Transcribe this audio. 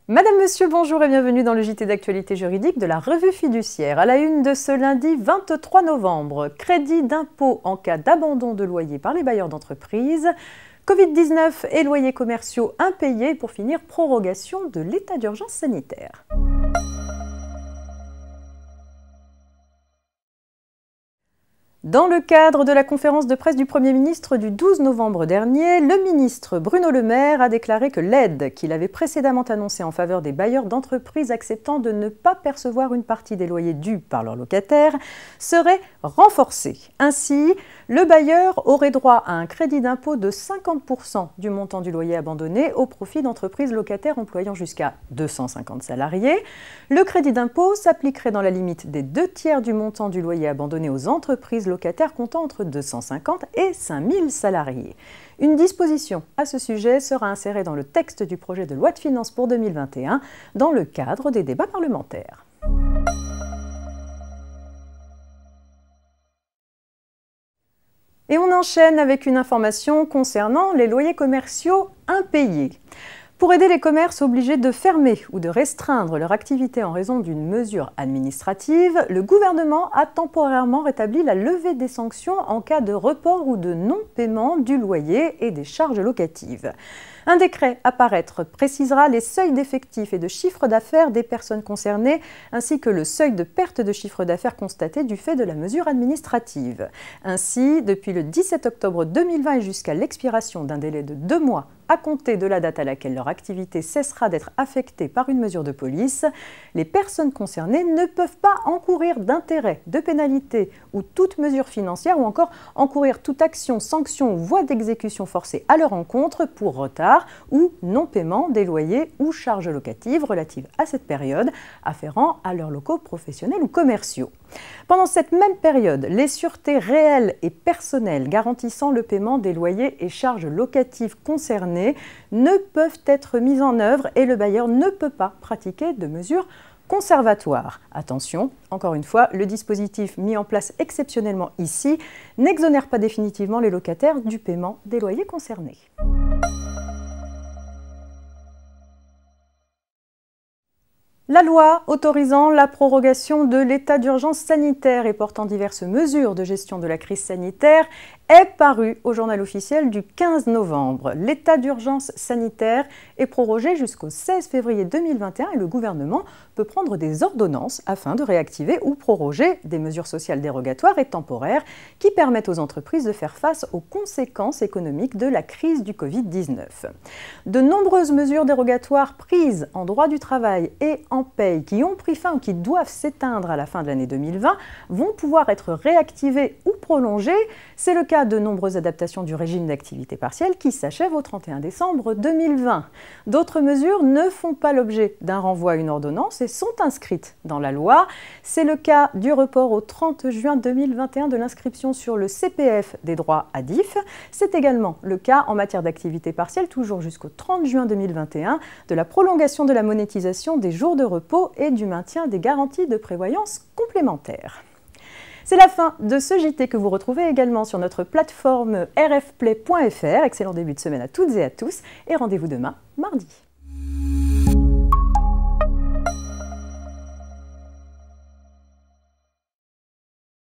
Madame, Monsieur, bonjour et bienvenue dans le JT d'actualité juridique de la Revue Fiduciaire. À la une de ce lundi 23 novembre, crédit d'impôt en cas d'abandon de loyer par les bailleurs d'entreprise, Covid-19 et loyers commerciaux impayés, pour finir, prorogation de l'état d'urgence sanitaire. Dans le cadre de la conférence de presse du Premier ministre du 12 novembre dernier, le ministre Bruno Le Maire a déclaré que l'aide qu'il avait précédemment annoncée en faveur des bailleurs d'entreprises acceptant de ne pas percevoir une partie des loyers dus par leurs locataires serait renforcée. Ainsi, le bailleur aurait droit à un crédit d'impôt de 50% du montant du loyer abandonné au profit d'entreprises locataires employant jusqu'à 250 salariés. Le crédit d'impôt s'appliquerait dans la limite des 2/3 du montant du loyer abandonné aux entreprises locataires comptant entre 250 et 5000 salariés. Une disposition à ce sujet sera insérée dans le texte du projet de loi de finances pour 2021 dans le cadre des débats parlementaires. Et on enchaîne avec une information concernant les loyers commerciaux impayés. Pour aider les commerces obligés de fermer ou de restreindre leur activité en raison d'une mesure administrative, le gouvernement a temporairement rétabli la levée des sanctions en cas de report ou de non-paiement du loyer et des charges locatives. Un décret à paraître précisera les seuils d'effectifs et de chiffre d'affaires des personnes concernées, ainsi que le seuil de perte de chiffre d'affaires constaté du fait de la mesure administrative. Ainsi, depuis le 17 octobre 2020 et jusqu'à l'expiration d'un délai de 2 mois à compter de la date à laquelle leur activité cessera d'être affectée par une mesure de police, les personnes concernées ne peuvent pas encourir d'intérêts, de pénalités ou toute mesure financière, ou encore encourir toute action, sanction ou voie d'exécution forcée à leur encontre pour retard ou non-paiement des loyers ou charges locatives relatives à cette période, afférents à leurs locaux professionnels ou commerciaux. Pendant cette même période, les sûretés réelles et personnelles garantissant le paiement des loyers et charges locatives concernées ne peuvent être mises en œuvre et le bailleur ne peut pas pratiquer de mesures conservatoires. Attention, encore une fois, le dispositif mis en place exceptionnellement ici n'exonère pas définitivement les locataires du paiement des loyers concernés. La loi autorisant la prorogation de l'état d'urgence sanitaire et portant diverses mesures de gestion de la crise sanitaire est parue au journal officiel du 15 novembre. L'état d'urgence sanitaire est prorogé jusqu'au 16 février 2021 et le gouvernement peut prendre des ordonnances afin de réactiver ou proroger des mesures sociales dérogatoires et temporaires qui permettent aux entreprises de faire face aux conséquences économiques de la crise du Covid-19. De nombreuses mesures dérogatoires prises en droit du travail et en paye qui ont pris fin ou qui doivent s'éteindre à la fin de l'année 2020 vont pouvoir être réactivées ou prolongées. C'est le cas de nombreuses adaptations du régime d'activité partielle qui s'achève au 31 décembre 2020. D'autres mesures ne font pas l'objet d'un renvoi à une ordonnance et sont inscrites dans la loi. C'est le cas du report au 30 juin 2021 de l'inscription sur le CPF des droits à DIF. C'est également le cas en matière d'activité partielle, toujours jusqu'au 30 juin 2021, de la prolongation de la monétisation des jours de repos et du maintien des garanties de prévoyance complémentaires. C'est la fin de ce JT que vous retrouvez également sur notre plateforme rfplay.fr. Excellent début de semaine à toutes et à tous et rendez-vous demain, mardi.